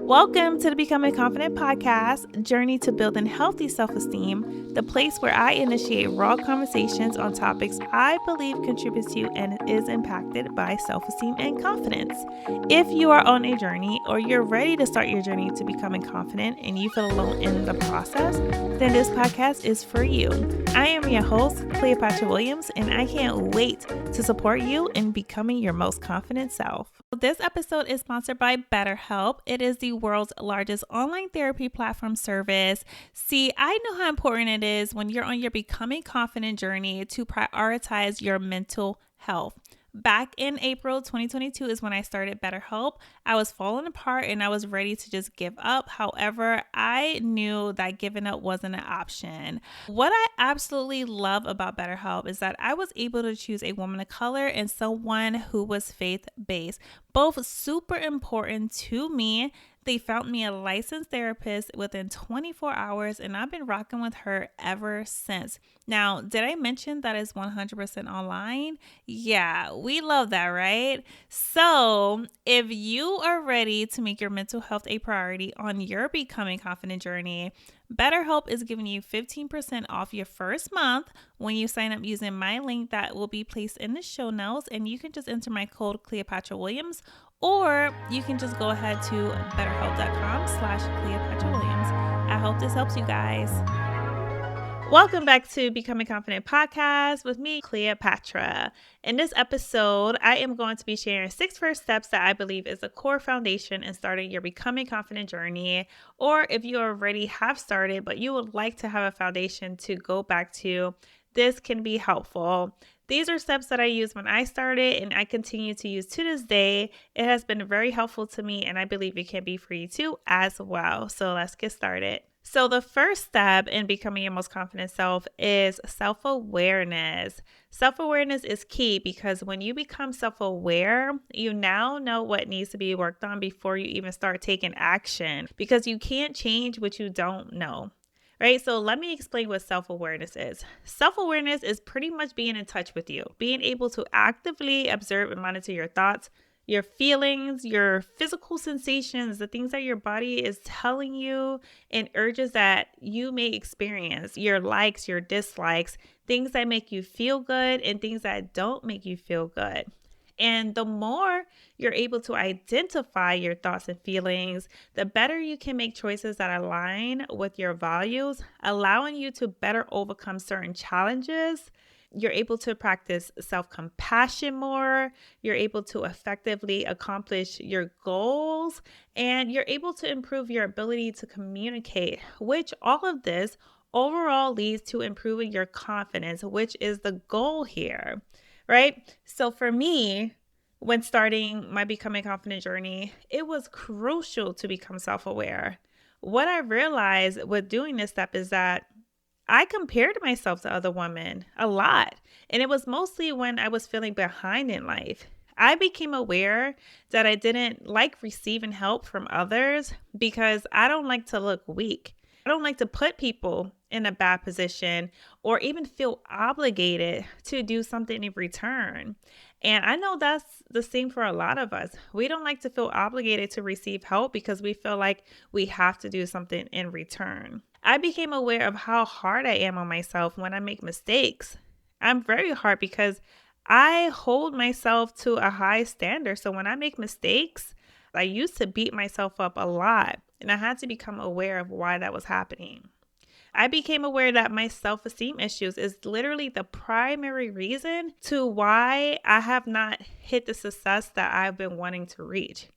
Welcome to the Becoming Confident podcast, journey to building healthy self-esteem, the place where I initiate raw conversations on topics I believe contributes to and is impacted by self-esteem and confidence. If you are on a journey or you're ready to start your journey to becoming confident and you feel alone in the process, then this podcast is for you. I am your host, Cleopatra Williams, and I can't wait to support you in becoming your most confident self. This episode is sponsored by BetterHelp. It is the world's largest online therapy platform service. See, I know how important it is when you're on your becoming confident journey to prioritize your mental health. Back in April 2022 is when I started BetterHelp. I was falling apart and I was ready to just give up. However, I knew that giving up wasn't an option. What I absolutely love about BetterHelp is that I was able to choose a woman of color and someone who was faith-based. Both super important to me. They found me a licensed therapist within 24 hours, and I've been rocking with her ever since. Now, did I mention that it's 100% online? Yeah, we love that, right? So, if you are ready to make your mental health a priority on your becoming confident journey, BetterHelp is giving you 15% off your first month when you sign up using my link that will be placed in the show notes, and you can just enter my code Cleopatra Williams, or you can just go ahead to betterhelp.com/Cleopatra Williams. I hope this helps you guys. Welcome back to Becoming Confident Podcast with me, Cleopatra. In this episode, I am going to be sharing 6 first steps that I believe is a core foundation in starting your becoming confident journey. Or if you already have started, but you would like to have a foundation to go back to, this can be helpful. These are steps that I used when I started and I continue to use to this day. It has been very helpful to me and I believe it can be for you too as well. So let's get started. So the first step in becoming your most confident self is self-awareness. Self-awareness is key because when you become self-aware, you now know what needs to be worked on before you even start taking action because you can't change what you don't know. Right? So let me explain what self-awareness is. Self-awareness is pretty much being in touch with you, being able to actively observe and monitor your thoughts, your feelings, your physical sensations, the things that your body is telling you, and urges that you may experience, your likes, your dislikes, things that make you feel good and things that don't make you feel good. And the more you're able to identify your thoughts and feelings, the better you can make choices that align with your values, allowing you to better overcome certain challenges. You're able to practice self-compassion more. You're able to effectively accomplish your goals, and you're able to improve your ability to communicate, which all of this overall leads to improving your confidence, which is the goal here. Right? So for me, when starting my becoming confident journey, it was crucial to become self-aware. What I realized with doing this step is that I compared myself to other women a lot, and it was mostly when I was feeling behind in life. I became aware that I didn't like receiving help from others because I don't like to look weak. I don't like to put people in a bad position or even feel obligated to do something in return. And I know that's the same for a lot of us. We don't like to feel obligated to receive help because we feel like we have to do something in return. I became aware of how hard I am on myself when I make mistakes. I'm very hard because I hold myself to a high standard. So when I make mistakes, I used to beat myself up a lot, and I had to become aware of why that was happening. I became aware that my self-esteem issues is literally the primary reason to why I have not hit the success that I've been wanting to reach.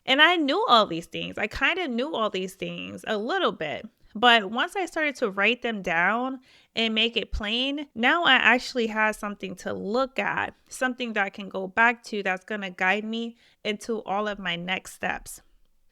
And I knew all these things. I kind of knew all these things a little bit. But once I started to write them down and make it plain, now I actually have something to look at, something that I can go back to that's going to guide me into all of my next steps.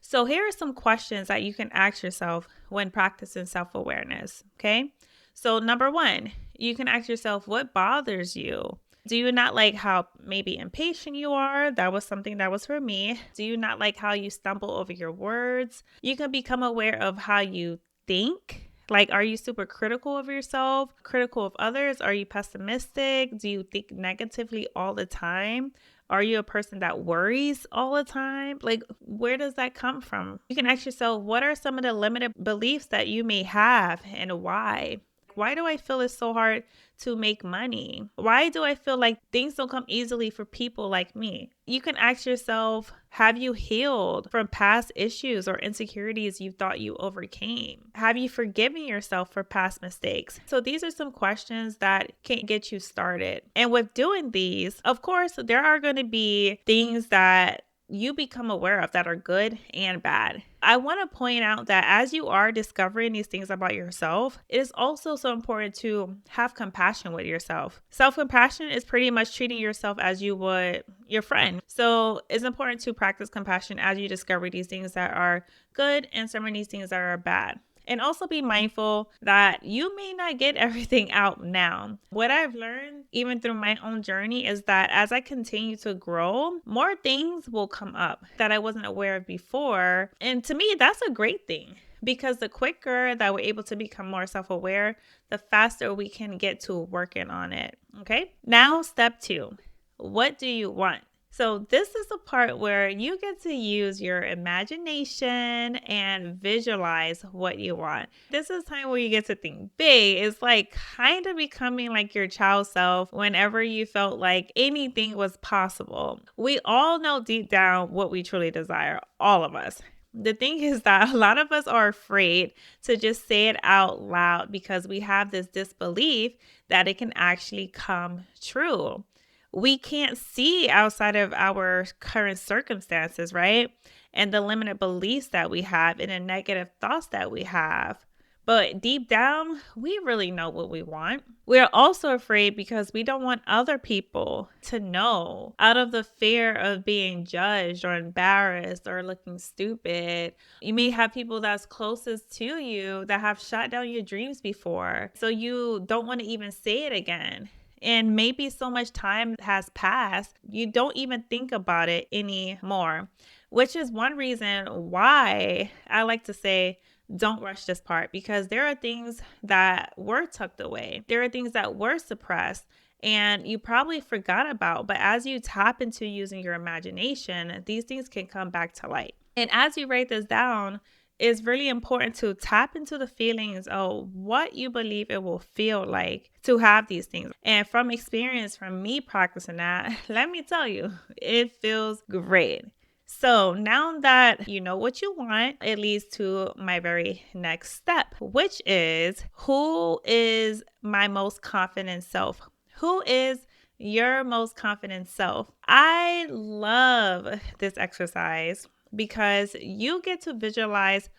So here are some questions that you can ask yourself when practicing self-awareness, okay? So number 1, you can ask yourself, what bothers you? Do you not like how maybe impatient you are? That was something that was for me. Do you not like how you stumble over your words? You can become aware of how you think. Like, are you super critical of yourself, critical of others? Are you pessimistic? Do you think negatively all the time? Are you a person that worries all the time? Like, where does that come from? You can ask yourself, what are some of the limited beliefs that you may have and why? Why do I feel it's so hard to make money? Why do I feel like things don't come easily for people like me? You can ask yourself, have you healed from past issues or insecurities you thought you overcame? Have you forgiven yourself for past mistakes? So these are some questions that can get you started. And with doing these, of course, there are going to be things that you become aware of that are good and bad. I want to point out that as you are discovering these things about yourself, it is also so important to have compassion with yourself. Self-compassion is pretty much treating yourself as you would your friend. So it's important to practice compassion as you discover these things that are good and some of these things that are bad. And also be mindful that you may not get everything out now. What I've learned, even through my own journey, is that as I continue to grow, more things will come up that I wasn't aware of before. And to me, that's a great thing, because the quicker that we're able to become more self-aware, the faster we can get to working on it. Okay. Now, step 2. What do you want? So this is the part where you get to use your imagination and visualize what you want. This is time where you get to think big. It's like kind of becoming like your child self whenever you felt like anything was possible. We all know deep down what we truly desire, all of us. The thing is that a lot of us are afraid to just say it out loud because we have this disbelief that it can actually come true. We can't see outside of our current circumstances, right? And the limited beliefs that we have and the negative thoughts that we have. But deep down, we really know what we want. We're also afraid because we don't want other people to know, out of the fear of being judged or embarrassed or looking stupid. You may have people that's closest to you that have shot down your dreams before. So you don't want to even say it again. And maybe so much time has passed, you don't even think about it anymore, which is one reason why I like to say, don't rush this part, because there are things that were tucked away. There are things that were suppressed and you probably forgot about. But as you tap into using your imagination, these things can come back to light. And as you write this down, it's really important to tap into the feelings of what you believe it will feel like to have these things. And from experience, from me practicing that, let me tell you, it feels great. So now that you know what you want, it leads to my very next step, which is, who is my most confident self? Who is your most confident self? I love this exercise because you get to visualize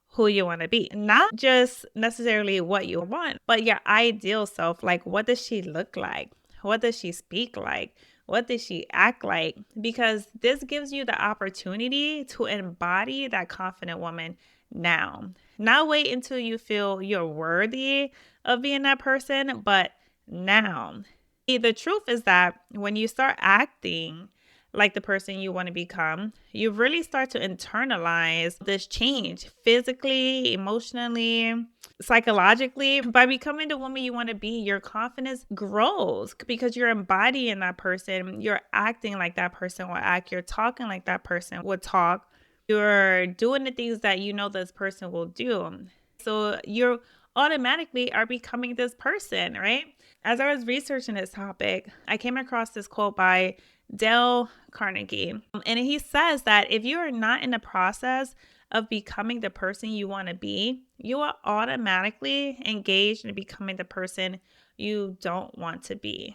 who you want to be, not just necessarily what you want, but your ideal self. Like, what does she look like? What does she speak like? What does she act like? Because this gives you the opportunity to embody that confident woman now. Not wait until you feel you're worthy of being that person, but now. The truth is that when you start acting like the person you want to become, you really start to internalize this change physically, emotionally, psychologically. By becoming the woman you want to be, your confidence grows because you're embodying that person. You're acting like that person would act. You're talking like that person would talk. You're doing the things that you know this person will do. So you automatically are becoming this person, right? As I was researching this topic, I came across this quote by Dale Carnegie. And he says that if you are not in the process of becoming the person you want to be, you are automatically engaged in becoming the person you don't want to be.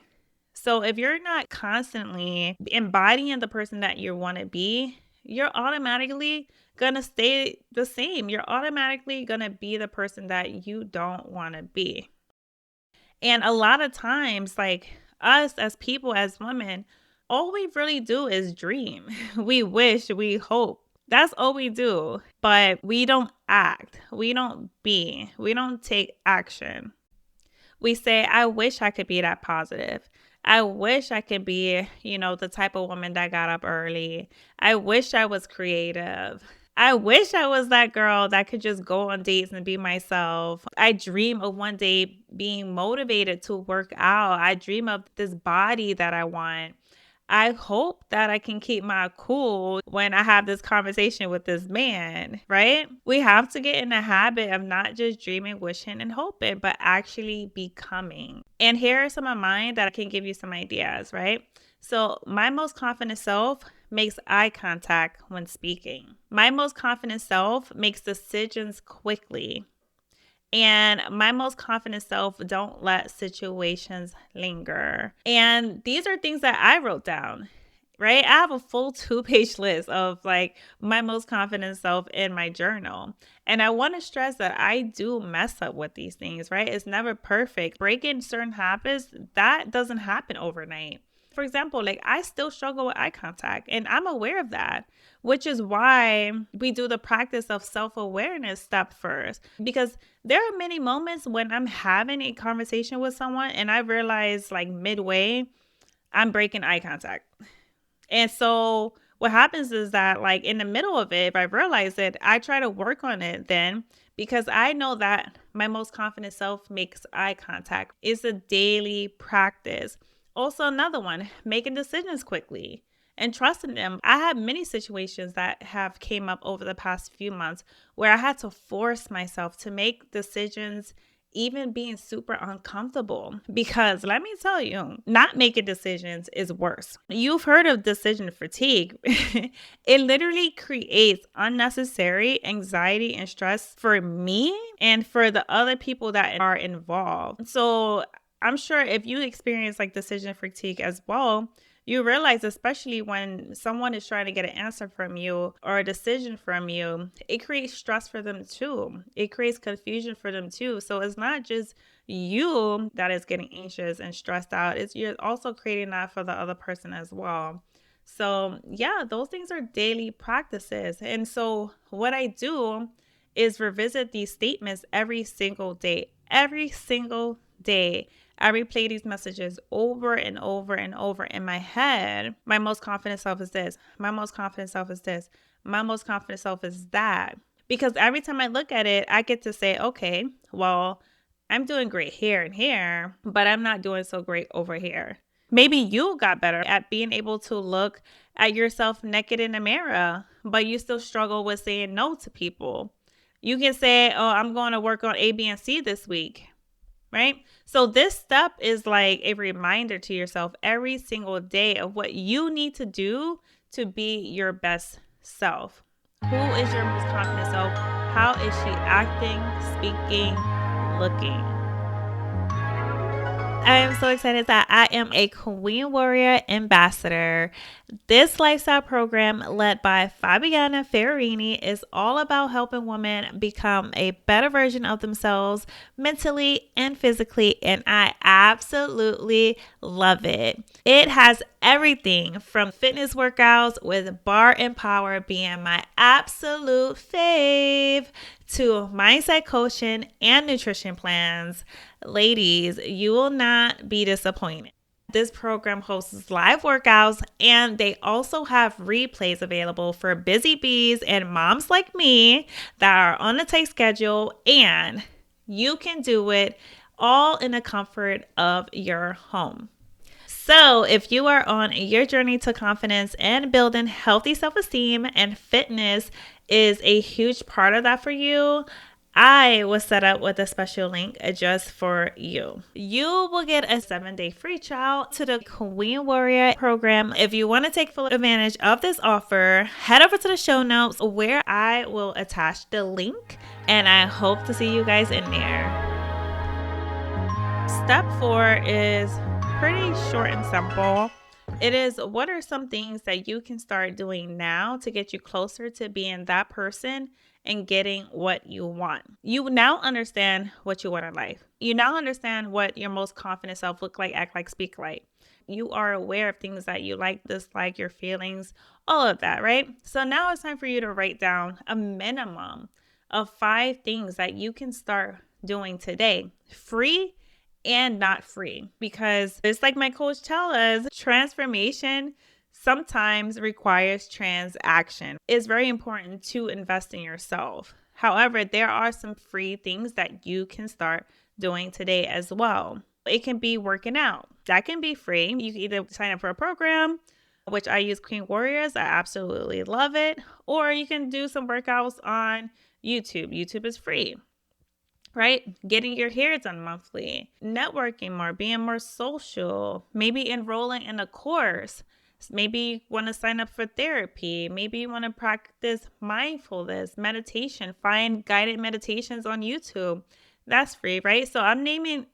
So if you're not constantly embodying the person that you want to be, you're automatically going to stay the same. You're automatically going to be the person that you don't want to be. And a lot of times, like us as people, as women, all we really do is dream. We wish, we hope. That's all we do. But we don't act. We don't be. We don't take action. We say, I wish I could be that positive. I wish I could be, the type of woman that got up early. I wish I was creative. I wish I was that girl that could just go on dates and be myself. I dream of one day being motivated to work out. I dream of this body that I want. I hope that I can keep my cool when I have this conversation with this man, right? We have to get in the habit of not just dreaming, wishing, and hoping, but actually becoming. And here are some of mine that can give you some ideas, right? So, my most confident self makes eye contact when speaking. My most confident self makes decisions quickly. And my most confident self don't let situations linger. And these are things that I wrote down, right? I have a full 2-page list of like my most confident self in my journal. And I want to stress that I do mess up with these things, right? It's never perfect. Breaking certain habits, that doesn't happen overnight. For example, like I still struggle with eye contact and I'm aware of that, which is why we do the practice of self-awareness step first. Because there are many moments when I'm having a conversation with someone and I realize like midway, I'm breaking eye contact. And so what happens is that like in the middle of it, if I realize it, I try to work on it then because I know that my most confident self makes eye contact. It's a daily practice. Also, another one, making decisions quickly and trusting them. I had many situations that have came up over the past few months where I had to force myself to make decisions even being super uncomfortable because let me tell you, not making decisions is worse. You've heard of decision fatigue. It literally creates unnecessary anxiety and stress for me and for the other people that are involved. So I'm sure if you experience like decision fatigue as well, you realize, especially when someone is trying to get an answer from you or a decision from you, it creates stress for them too. It creates confusion for them too. So it's not just you that is getting anxious and stressed out. You're also creating that for the other person as well. So yeah, those things are daily practices. And so what I do is revisit these statements every single day. Every single day. I replay these messages over and over and over in my head. My most confident self is this. My most confident self is this. My most confident self is that. Because every time I look at it, I get to say, okay, well, I'm doing great here and here, but I'm not doing so great over here. Maybe you got better at being able to look at yourself naked in the mirror, but you still struggle with saying no to people. You can say, oh, I'm going to work on A, B, and C this week. Right? So this step is like a reminder to yourself every single day of what you need to do to be your best self. Who is your most confident self? How is she acting, speaking, looking? I am so excited that I am a Queen Warrior Ambassador. This lifestyle program led by Fabiana Ferrarini is all about helping women become a better version of themselves mentally and physically, and I absolutely love it. It has everything from fitness workouts with Bar and Power being my absolute fave to mindset coaching and nutrition plans. Ladies, you will not be disappointed. This program hosts live workouts and they also have replays available for busy bees and moms like me that are on a tight schedule, and you can do it all in the comfort of your home. So if you are on your journey to confidence and building healthy self-esteem, and fitness is a huge part of that for you, I was set up with a special link just for you. You will get a 7-day free trial to the Queen Warrior program. If you want to take full advantage of this offer, head over to the show notes where I will attach the link, and I hope to see you guys in there. Step 4 is pretty short and simple. It is, what are some things that you can start doing now to get you closer to being that person and getting what you want? You now understand what you want in life. You now understand what your most confident self look like, act like, speak like. You are aware of things that you like, dislike, your feelings, all of that, right? So now it's time for you to write down a minimum of 5 things that you can start doing today, free and not free, because it's like my coach tells us, transformation sometimes requires transaction. It's very important to invest in yourself. However, there are some free things that you can start doing today as well. It can be working out. That can be free. You can either sign up for a program which I use Queen Warriors. I absolutely love it. Or you can do some workouts on YouTube. YouTube is free, right? Getting your hair done monthly, networking more, being more social, maybe enrolling in a course. Maybe you want to sign up for therapy. Maybe you want to practice mindfulness, meditation, find guided meditations on YouTube. That's free, right? So I'm naming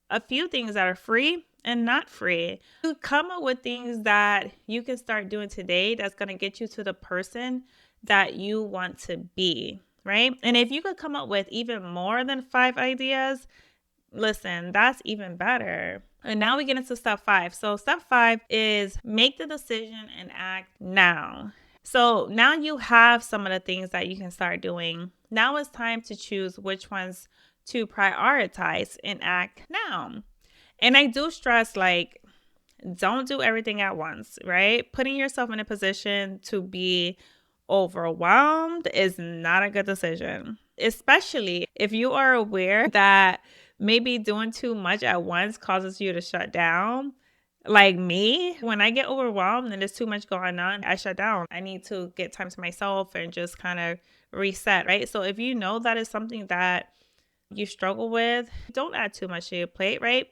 a few things that are free and not free. You come up with things that you can start doing today that's going to get you to the person that you want to be, right? And if you could come up with even more than 5 ideas, listen, that's even better. And now we get into step 5. So step 5 is make the decision and act now. So now you have some of the things that you can start doing. Now it's time to choose which ones to prioritize and act now. And I do stress, don't do everything at once, right? Putting yourself in a position to be overwhelmed is not a good decision, especially if you are aware that maybe doing too much at once causes you to shut down. Like me, when I get overwhelmed and there's too much going on, I shut down. I need to get time to myself and just kind of reset, right? So if you know that is something that you struggle with, don't add too much to your plate, right?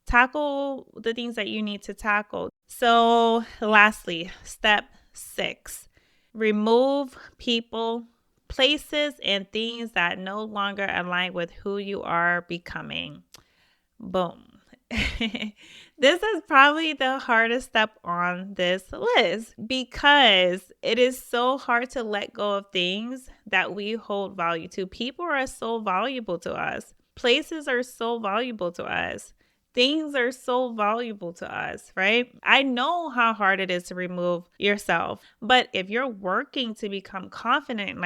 Tackle the things that you need to tackle. So lastly, step 6, remove people, places, and things that no longer align with who you are becoming. Boom. This is probably the hardest step on this list because it is so hard to let go of things that we hold value to. People are so valuable to us. Places are so valuable to us. Things are so valuable to us, right? I know how hard it is to remove yourself, but if you're working to become confident,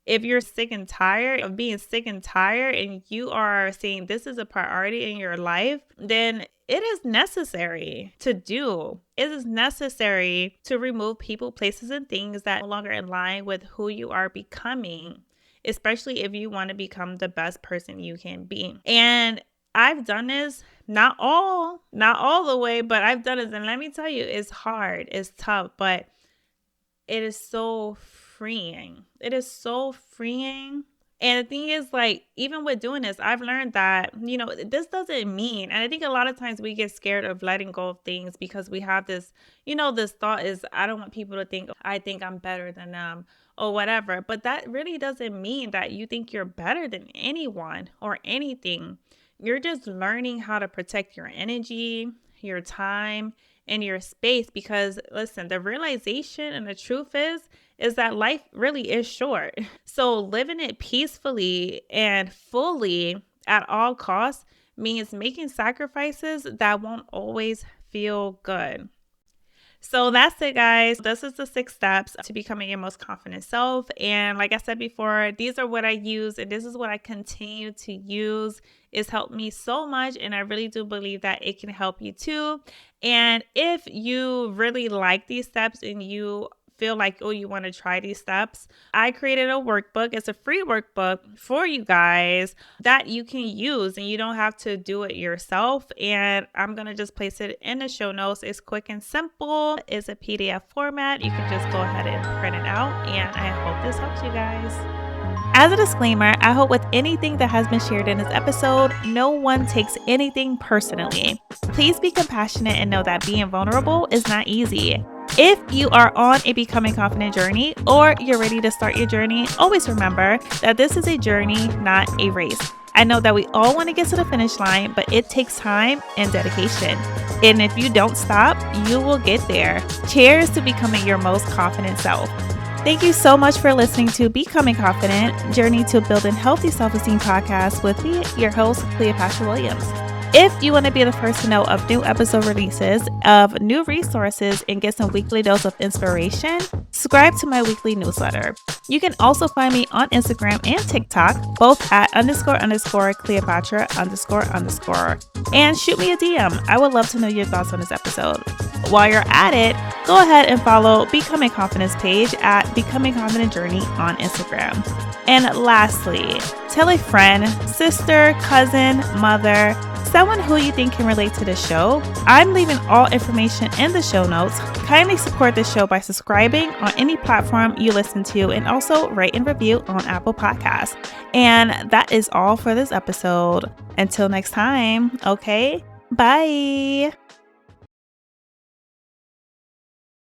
if you're sick and tired of being sick and tired and you are saying this is a priority in your life, then it is necessary to do. It is necessary to remove people, places, and things that no longer align with who you are becoming, especially if you want to become the best person you can be. And I've done this, not all the way, but I've done it. And let me tell you, it's hard, it's tough, but it is so freeing. It is so freeing. And the thing is, even with doing this, I've learned that, this doesn't mean, and I think a lot of times we get scared of letting go of things because we have this, this thought is, I don't want people to think I think I'm better than them or whatever. But that really doesn't mean that you think you're better than anyone or anything. You're just learning how to protect your energy, your time, and your space, because listen, the realization and the truth is that life really is short. So living it peacefully and fully at all costs means making sacrifices that won't always feel good. So that's it, guys. This is the 6 steps to becoming your most confident self. And like I said before, these are what I use, and this is what I continue to use. It's helped me so much, and I really do believe that it can help you too. And if you really like these steps and you feel like, you want to try these steps, I created a workbook. It's a free workbook for you guys that you can use, and you don't have to do it yourself. And I'm going to just place it in the show notes. It's quick and simple. It's a PDF format. You can just go ahead and print it out. And I hope this helps you guys. As a disclaimer, I hope with anything that has been shared in this episode, no one takes anything personally. Please be compassionate and know that being vulnerable is not easy. If you are on a becoming confident journey or you're ready to start your journey, always remember that this is a journey, not a race. I know that we all want to get to the finish line, but it takes time and dedication. And if you don't stop, you will get there. Cheers to becoming your most confident self. Thank you so much for listening to Becoming Confident, Journey to Building Healthy Self-Esteem podcast with me, your host, Cleopatra Williams. If you want to be the first to know of new episode releases, of new resources, and get some weekly dose of inspiration, subscribe to my weekly newsletter. You can also find me on Instagram and TikTok, both at __Cleopatra __. And shoot me a DM. I would love to know your thoughts on this episode. while you're at it, go ahead and follow Becoming Confidence page at Becoming Confident Journey on Instagram. And lastly, tell a friend, sister, cousin, mother, someone who you think can relate to the show. I'm leaving all information in the show notes. Kindly support the show by subscribing on any platform you listen to and also rate and review on Apple Podcasts. And that is all for this episode. Until next time, okay? Bye.